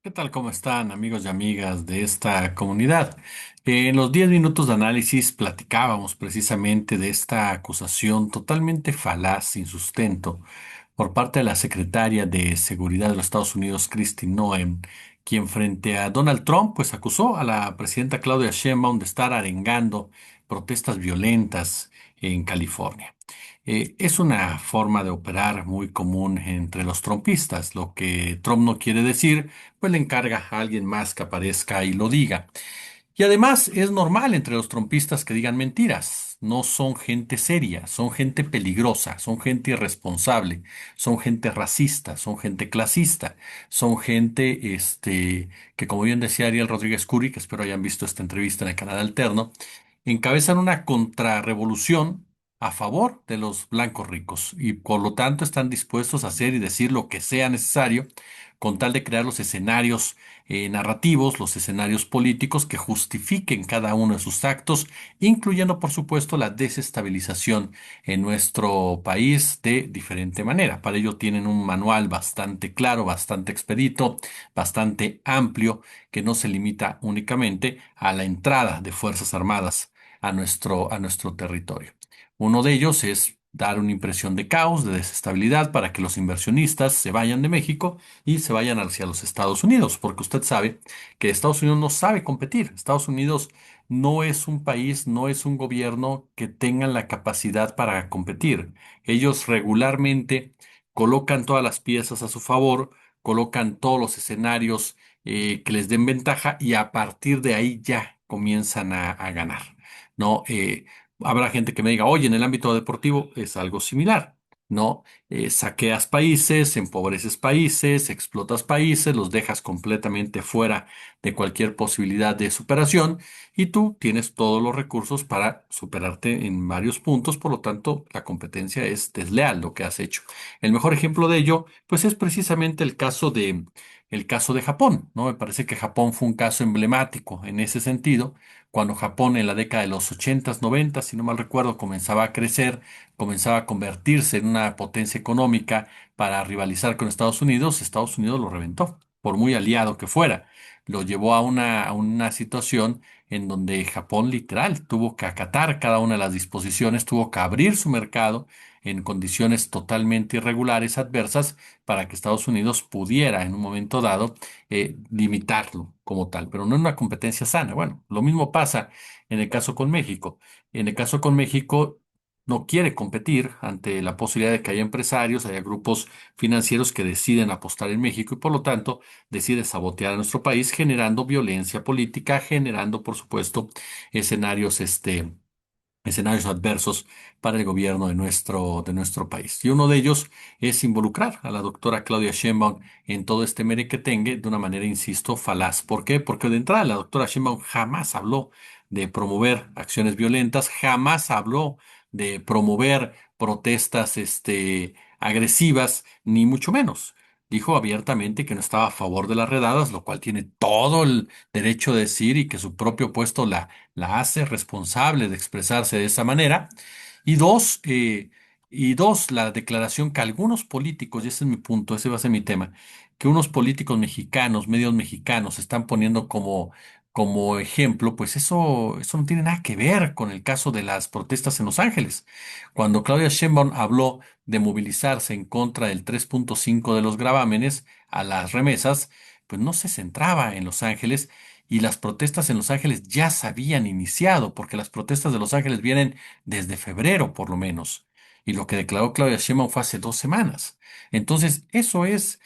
¿Qué tal? ¿Cómo están, amigos y amigas de esta comunidad? En los 10 minutos de análisis platicábamos precisamente de esta acusación totalmente falaz, sin sustento, por parte de la secretaria de Seguridad de los Estados Unidos, Kristi Noem, quien frente a Donald Trump, pues acusó a la presidenta Claudia Sheinbaum de estar arengando protestas violentas en California. Es una forma de operar muy común entre los trumpistas. Lo que Trump no quiere decir, pues le encarga a alguien más que aparezca y lo diga. Y además es normal entre los trumpistas que digan mentiras. No son gente seria, son gente peligrosa, son gente irresponsable, son gente racista, son gente clasista, son gente que como bien decía Ariel Rodríguez Curi, que espero hayan visto esta entrevista en el canal Alterno, encabezan una contrarrevolución a favor de los blancos ricos y por lo tanto están dispuestos a hacer y decir lo que sea necesario con tal de crear los escenarios narrativos, los escenarios políticos que justifiquen cada uno de sus actos, incluyendo por supuesto la desestabilización en nuestro país de diferente manera. Para ello tienen un manual bastante claro, bastante expedito, bastante amplio, que no se limita únicamente a la entrada de Fuerzas Armadas a nuestro territorio. Uno de ellos es dar una impresión de caos, de desestabilidad, para que los inversionistas se vayan de México y se vayan hacia los Estados Unidos, porque usted sabe que Estados Unidos no sabe competir. Estados Unidos no es un país, no es un gobierno que tengan la capacidad para competir. Ellos regularmente colocan todas las piezas a su favor, colocan todos los escenarios que les den ventaja y a partir de ahí ya comienzan a ganar. ¿No? Habrá gente que me diga, oye, en el ámbito deportivo es algo similar. ¿No? Saqueas países, empobreces países, explotas países, los dejas completamente fuera de cualquier posibilidad de superación y tú tienes todos los recursos para superarte en varios puntos, por lo tanto, la competencia es desleal lo que has hecho. El mejor ejemplo de ello, pues es precisamente el caso de Japón, ¿no? Me parece que Japón fue un caso emblemático en ese sentido, cuando Japón en la década de los 80s, 90s, si no mal recuerdo, comenzaba a crecer, comenzaba a convertirse en una potencia económica para rivalizar con Estados Unidos lo reventó, por muy aliado que fuera. Lo llevó a una situación en donde Japón literal tuvo que acatar cada una de las disposiciones, tuvo que abrir su mercado en condiciones totalmente irregulares, adversas, para que Estados Unidos pudiera en un momento dado limitarlo como tal, pero no en una competencia sana. Bueno, lo mismo pasa en el caso con México. En el caso con México no quiere competir ante la posibilidad de que haya empresarios, haya grupos financieros que deciden apostar en México y por lo tanto decide sabotear a nuestro país generando violencia política, generando por supuesto escenarios escenarios adversos para el gobierno de nuestro país. Y uno de ellos es involucrar a la doctora Claudia Sheinbaum en todo este merequetengue de una manera, insisto, falaz. ¿Por qué? Porque de entrada la doctora Sheinbaum jamás habló de promover acciones violentas, jamás habló de promover protestas, agresivas, ni mucho menos. Dijo abiertamente que no estaba a favor de las redadas, lo cual tiene todo el derecho de decir y que su propio puesto la hace responsable de expresarse de esa manera. Y dos, la declaración que algunos políticos, y ese es mi punto, ese va a ser mi tema, que unos políticos mexicanos, medios mexicanos, están poniendo como ejemplo, pues eso no tiene nada que ver con el caso de las protestas en Los Ángeles. Cuando Claudia Sheinbaum habló de movilizarse en contra del 3.5 de los gravámenes a las remesas, pues no se centraba en Los Ángeles, y las protestas en Los Ángeles ya se habían iniciado, porque las protestas de Los Ángeles vienen desde febrero, por lo menos. Y lo que declaró Claudia Sheinbaum fue hace 2 semanas. Entonces, eso es,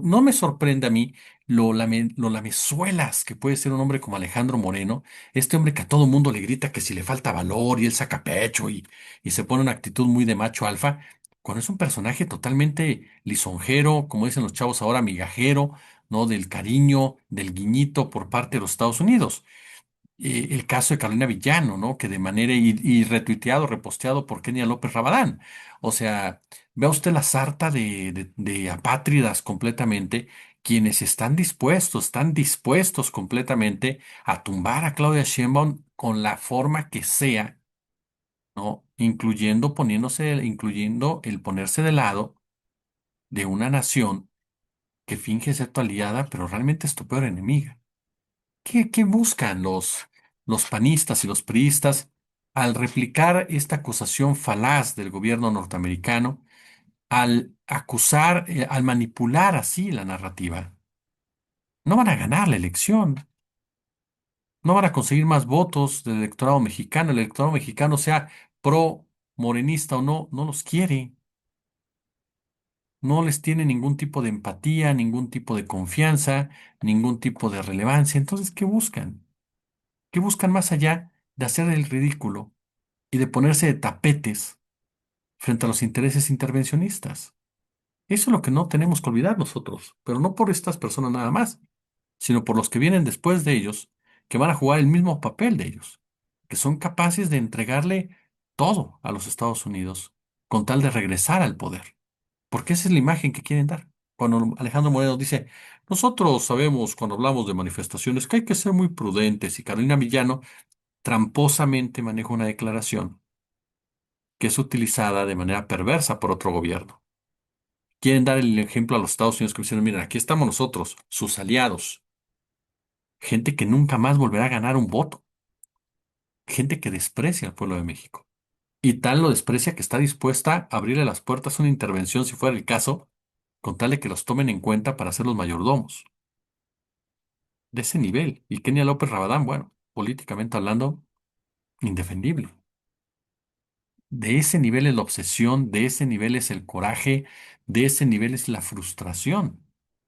no me sorprende a mí lo lamezuelas que puede ser un hombre como Alejandro Moreno, este hombre que a todo mundo le grita que si le falta valor y él saca pecho y se pone una actitud muy de macho alfa, cuando es un personaje totalmente lisonjero, como dicen los chavos ahora, migajero, ¿no? Del cariño, del guiñito por parte de los Estados Unidos. El caso de Carolina Villano, ¿no? Que de manera y retuiteado, reposteado por Kenia López Rabadán. O sea, vea usted la sarta de apátridas completamente, quienes están dispuestos completamente a tumbar a Claudia Sheinbaum con la forma que sea, ¿no? Incluyendo el ponerse de lado de una nación que finge ser tu aliada, pero realmente es tu peor enemiga. ¿Qué buscan los panistas y los priistas al replicar esta acusación falaz del gobierno norteamericano, al acusar, al manipular así la narrativa? No van a ganar la elección, no van a conseguir más votos del electorado mexicano. El electorado mexicano, sea pro morenista o no, no los quiere. No les tiene ningún tipo de empatía, ningún tipo de confianza, ningún tipo de relevancia. Entonces, ¿qué buscan? ¿Qué buscan más allá de hacer el ridículo y de ponerse de tapetes frente a los intereses intervencionistas? Eso es lo que no tenemos que olvidar nosotros, pero no por estas personas nada más, sino por los que vienen después de ellos, que van a jugar el mismo papel de ellos, que son capaces de entregarle todo a los Estados Unidos con tal de regresar al poder. Porque esa es la imagen que quieren dar. Cuando Alejandro Moreno dice, nosotros sabemos cuando hablamos de manifestaciones que hay que ser muy prudentes, y Carolina Villano tramposamente maneja una declaración que es utilizada de manera perversa por otro gobierno. Quieren dar el ejemplo a los Estados Unidos como diciendo, miren, aquí estamos nosotros, sus aliados, gente que nunca más volverá a ganar un voto, gente que desprecia al pueblo de México. Y tal lo desprecia que está dispuesta a abrirle las puertas a una intervención si fuera el caso, con tal de que los tomen en cuenta para ser los mayordomos. De ese nivel. Y Kenia López Rabadán, bueno, políticamente hablando, indefendible. De ese nivel es la obsesión, de ese nivel es el coraje, de ese nivel es la frustración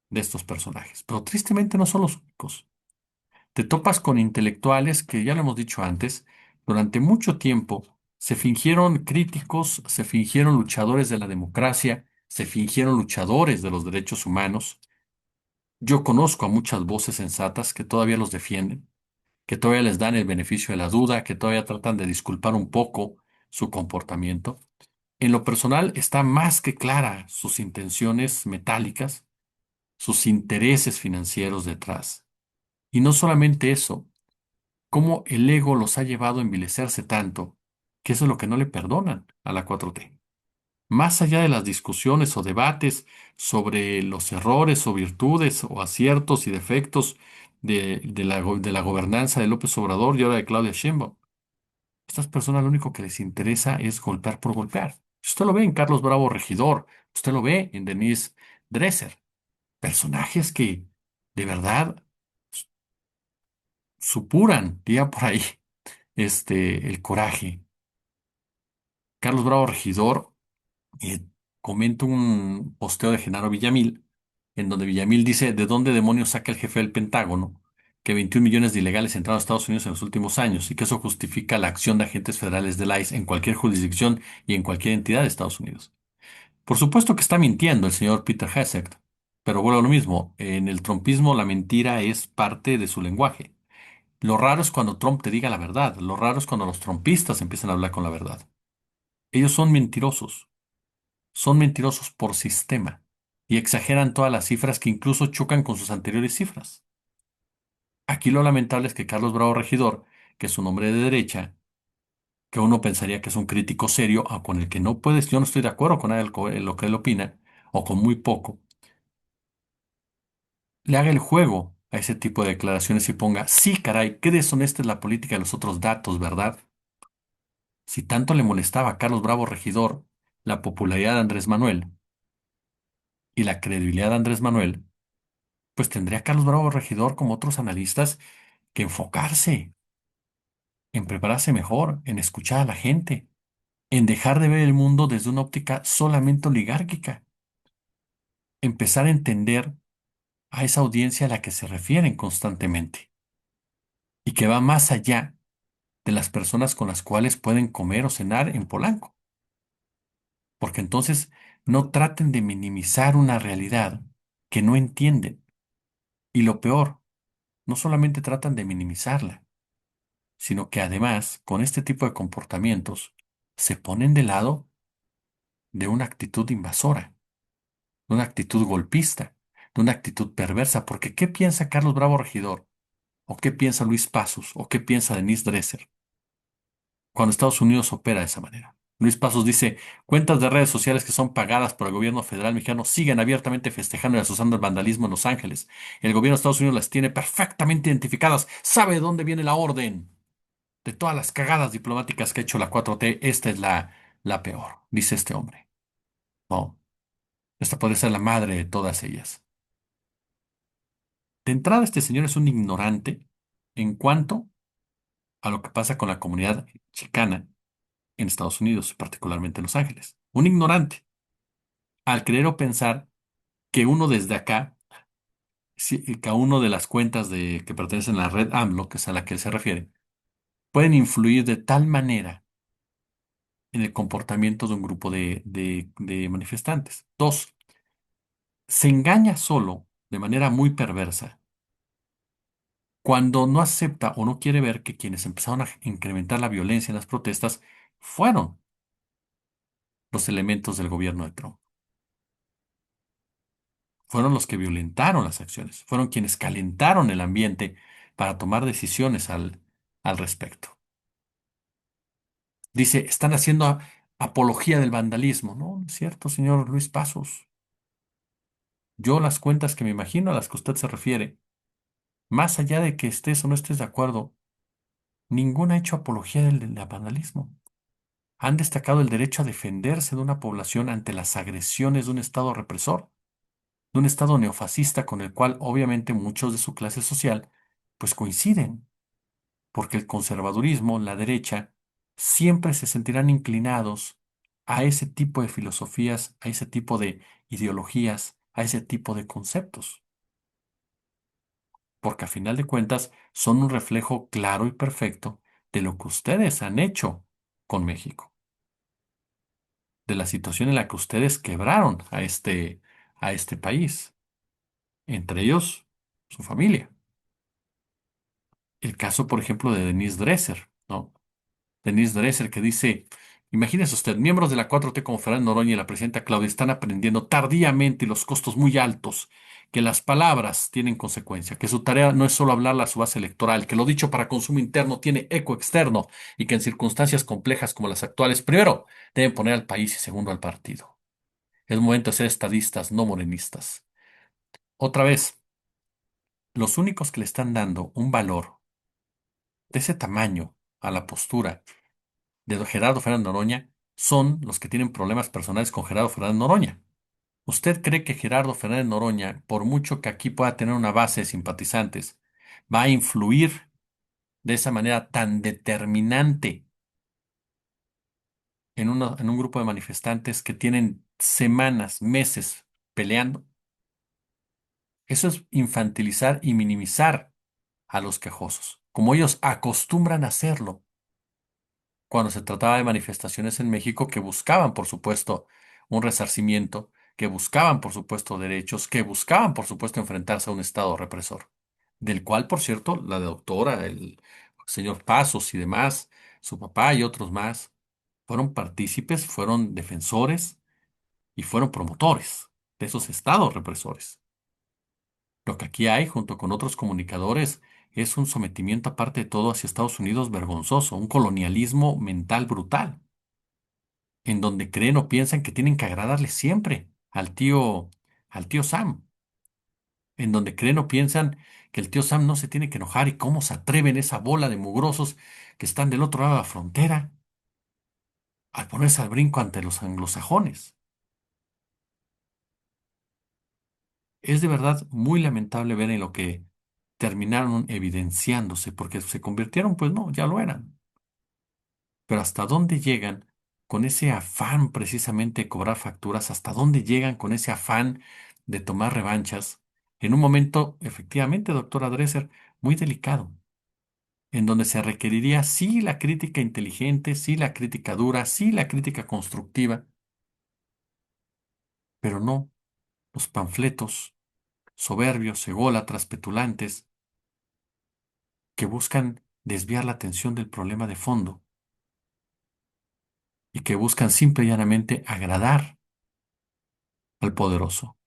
de estos personajes. Pero tristemente no son los únicos. Te topas con intelectuales que, ya lo hemos dicho antes, durante mucho tiempo se fingieron críticos, se fingieron luchadores de la democracia, se fingieron luchadores de los derechos humanos. Yo conozco a muchas voces sensatas que todavía los defienden, que todavía les dan el beneficio de la duda, que todavía tratan de disculpar un poco su comportamiento. En lo personal está más que clara sus intenciones metálicas, sus intereses financieros detrás. Y no solamente eso, cómo el ego los ha llevado a envilecerse tanto, que eso es lo que no le perdonan a la 4T. Más allá de las discusiones o debates sobre los errores o virtudes o aciertos y defectos de la gobernanza de López Obrador y ahora de Claudia Sheinbaum, estas personas lo único que les interesa es golpear por golpear. Usted lo ve en Carlos Bravo Regidor, usted lo ve en Denise Dresser, personajes que de verdad supuran, diría por ahí, el coraje. Carlos Bravo Regidor eh, comenta un posteo de Genaro Villamil, en donde Villamil dice, ¿de dónde demonios saca el jefe del Pentágono que 21 millones de ilegales entraron a Estados Unidos en los últimos años y que eso justifica la acción de agentes federales del ICE en cualquier jurisdicción y en cualquier entidad de Estados Unidos? Por supuesto que está mintiendo el señor Peter Hesek, pero vuelvo a lo mismo, en el trumpismo la mentira es parte de su lenguaje. Lo raro es cuando Trump te diga la verdad, lo raro es cuando los trumpistas empiezan a hablar con la verdad. Ellos son mentirosos por sistema y exageran todas las cifras que incluso chocan con sus anteriores cifras. Aquí lo lamentable es que Carlos Bravo Regidor, que es un hombre de derecha, que uno pensaría que es un crítico serio, con el que no puedes, yo no estoy de acuerdo con él, en lo que él opina, o con muy poco, le haga el juego a ese tipo de declaraciones y ponga, sí, caray, qué deshonesta es la política de los otros datos, ¿verdad? Si tanto le molestaba a Carlos Bravo Regidor la popularidad de Andrés Manuel y la credibilidad de Andrés Manuel, pues tendría Carlos Bravo Regidor, como otros analistas, que enfocarse en prepararse mejor, en escuchar a la gente, en dejar de ver el mundo desde una óptica solamente oligárquica, empezar a entender a esa audiencia a la que se refieren constantemente y que va más allá de las personas con las cuales pueden comer o cenar en Polanco. Porque entonces no traten de minimizar una realidad que no entienden. Y lo peor, no solamente tratan de minimizarla, sino que además, con este tipo de comportamientos, se ponen de lado de una actitud invasora, de una actitud golpista, de una actitud perversa. Porque ¿qué piensa Carlos Bravo Regidor? ¿O qué piensa Luis Pasos? ¿O qué piensa Denise Dresser cuando Estados Unidos opera de esa manera? Luis Pasos dice, cuentas de redes sociales que son pagadas por el gobierno federal mexicano siguen abiertamente festejando y asusando el vandalismo en Los Ángeles. El gobierno de Estados Unidos las tiene perfectamente identificadas, sabe de dónde viene la orden. De todas las cagadas diplomáticas que ha hecho la 4T, esta es la peor, dice este hombre. No, esta podría ser la madre de todas ellas. De entrada, este señor es un ignorante en cuanto a lo que pasa con la comunidad chicana en Estados Unidos, particularmente en Los Ángeles. Un ignorante al creer o pensar que uno desde acá, cada uno de las cuentas que pertenecen a la red AMLO, que es a la que él se refiere, pueden influir de tal manera en el comportamiento de un grupo de manifestantes. Dos, se engaña solo de manera muy perversa cuando no acepta o no quiere ver que quienes empezaron a incrementar la violencia en las protestas fueron los elementos del gobierno de Trump. Fueron los que violentaron las acciones, fueron quienes calentaron el ambiente para tomar decisiones al respecto. Dice, están haciendo apología del vandalismo. No, no es cierto, señor Luis Pasos. Yo las cuentas que me imagino a las que usted se refiere, más allá de que estés o no estés de acuerdo, ninguna ha hecho apología del vandalismo. Han destacado el derecho a defenderse de una población ante las agresiones de un Estado represor, de un Estado neofascista con el cual obviamente muchos de su clase social pues coinciden, porque el conservadurismo, la derecha, siempre se sentirán inclinados a ese tipo de filosofías, a ese tipo de ideologías, a ese tipo de conceptos, porque a final de cuentas son un reflejo claro y perfecto de lo que ustedes han hecho con México, de la situación en la que ustedes quebraron a este país, entre ellos su familia. El caso, por ejemplo, de Denise Dresser, ¿no? Denise Dresser que dice, imagínese usted, miembros de la 4T como Fernando Noroña y la presidenta Claudia están aprendiendo tardíamente y los costos muy altos, que las palabras tienen consecuencia, que su tarea no es solo hablarle a su base electoral, que lo dicho para consumo interno tiene eco externo y que en circunstancias complejas como las actuales, primero deben poner al país y segundo al partido. Es momento de ser estadistas, no morenistas. Otra vez, los únicos que le están dando un valor de ese tamaño a la postura de don Gerardo Fernández Noroña son los que tienen problemas personales con Gerardo Fernández Noroña. ¿Usted cree que Gerardo Fernández Noroña, por mucho que aquí pueda tener una base de simpatizantes, va a influir de esa manera tan determinante en un grupo de manifestantes que tienen semanas, meses peleando? Eso es infantilizar y minimizar a los quejosos, como ellos acostumbran a hacerlo cuando se trataba de manifestaciones en México que buscaban, por supuesto, un resarcimiento, que buscaban, por supuesto, derechos, que buscaban, por supuesto, enfrentarse a un Estado represor, del cual, por cierto, la doctora, el señor Pasos y demás, su papá y otros más, fueron partícipes, fueron defensores y fueron promotores de esos estados represores. Lo que aquí hay, junto con otros comunicadores, es un sometimiento aparte de todo hacia Estados Unidos vergonzoso, un colonialismo mental brutal en donde creen o piensan que tienen que agradarle siempre al tío Sam, en donde creen o piensan que el tío Sam no se tiene que enojar y cómo se atreven esa bola de mugrosos que están del otro lado de la frontera al ponerse al brinco ante los anglosajones. Es de verdad muy lamentable ver en lo que terminaron evidenciándose, porque se convirtieron, pues no, ya lo eran. Pero ¿hasta dónde llegan con ese afán precisamente de cobrar facturas? ¿Hasta dónde llegan con ese afán de tomar revanchas? En un momento, efectivamente, doctora Dresser, muy delicado, en donde se requeriría sí la crítica inteligente, sí la crítica dura, sí la crítica constructiva, pero no los panfletos soberbios, ególatras, petulantes, que buscan desviar la atención del problema de fondo y que buscan simple y llanamente agradar al poderoso.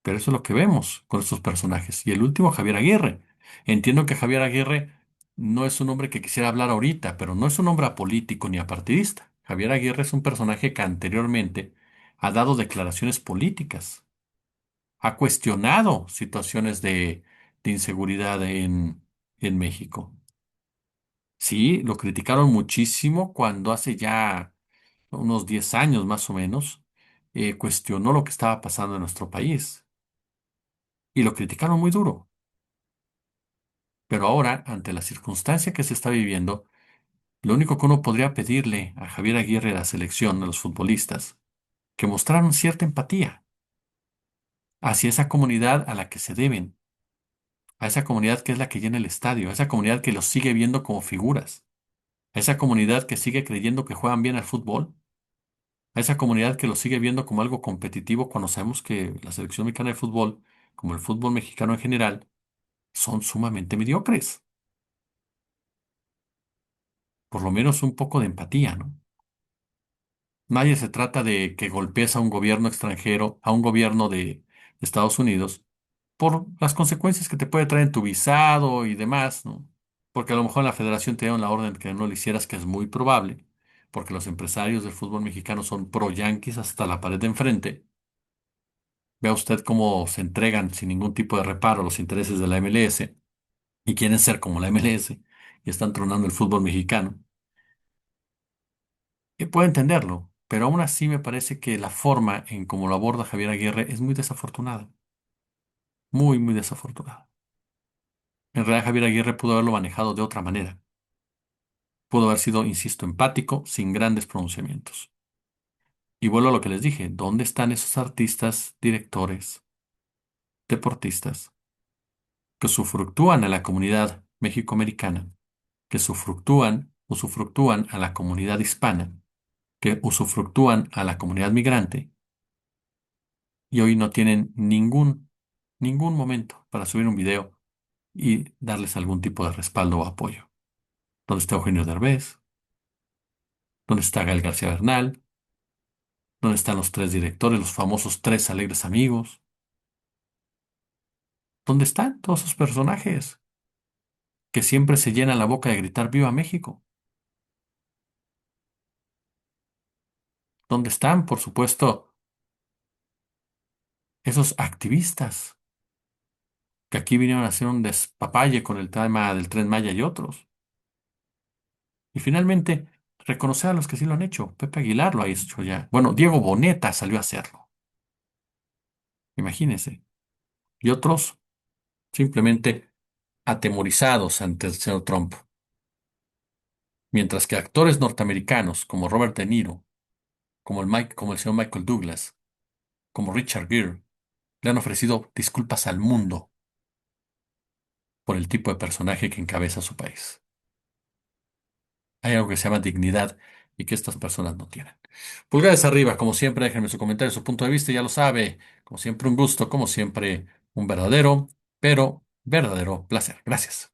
Pero eso es lo que vemos con estos personajes. Y el último, Javier Aguirre. Entiendo que Javier Aguirre no es un hombre que quisiera hablar ahorita, pero no es un hombre apolítico ni apartidista. Javier Aguirre es un personaje que anteriormente ha dado declaraciones políticas, ha cuestionado situaciones de inseguridad en México. Sí, lo criticaron muchísimo cuando hace ya unos 10 años más o menos, cuestionó lo que estaba pasando en nuestro país y lo criticaron muy duro. Pero ahora, ante la circunstancia que se está viviendo, lo único que uno podría pedirle a Javier Aguirre, a la selección, a los futbolistas, que mostraron cierta empatía hacia esa comunidad a la que se deben, a esa comunidad que es la que llena el estadio, a esa comunidad que los sigue viendo como figuras, a esa comunidad que sigue creyendo que juegan bien al fútbol, a esa comunidad que los sigue viendo como algo competitivo cuando sabemos que la selección mexicana de fútbol, como el fútbol mexicano en general, son sumamente mediocres. Por lo menos un poco de empatía, ¿no? Nadie se trata de que golpees a un gobierno extranjero, a un gobierno de Estados Unidos, por las consecuencias que te puede traer en tu visado y demás, ¿no? Porque a lo mejor la federación te dieron la orden que no lo hicieras, que es muy probable, porque los empresarios del fútbol mexicano son pro yanquis hasta la pared de enfrente. Vea usted cómo se entregan sin ningún tipo de reparo a los intereses de la MLS y quieren ser como la MLS y están tronando el fútbol mexicano. Y puedo entenderlo, pero aún así me parece que la forma en cómo lo aborda Javier Aguirre es muy desafortunada, muy, muy desafortunada. En realidad Javier Aguirre pudo haberlo manejado de otra manera. Pudo haber sido, insisto, empático, sin grandes pronunciamientos. Y vuelvo a lo que les dije, ¿dónde están esos artistas, directores, deportistas que usufructúan a la comunidad mexicoamericana, que usufructúan a la comunidad hispana, que usufructúan a la comunidad migrante y hoy no tienen ningún momento para subir un video y darles algún tipo de respaldo o apoyo? ¿Dónde está Eugenio Derbez? ¿Dónde está Gael García Bernal? ¿Dónde están los tres directores, los famosos tres alegres amigos? ¿Dónde están todos esos personajes que siempre se llenan la boca de gritar ¡Viva México! ¿Dónde están, por supuesto, esos activistas que aquí vinieron a hacer un despapalle con el tema del Tren Maya y otros? Y finalmente, reconocer a los que sí lo han hecho. Pepe Aguilar lo ha hecho ya. Bueno, Diego Boneta salió a hacerlo. Imagínense. Y otros simplemente atemorizados ante el señor Trump. Mientras que actores norteamericanos como Robert De Niro, como el señor Michael Douglas, como Richard Gere, le han ofrecido disculpas al mundo por el tipo de personaje que encabeza su país. Hay algo que se llama dignidad y que estas personas no tienen. Pulgares arriba, como siempre, déjenme su comentario, su punto de vista, ya lo sabe. Como siempre, un gusto, como siempre, un verdadero, pero verdadero placer. Gracias.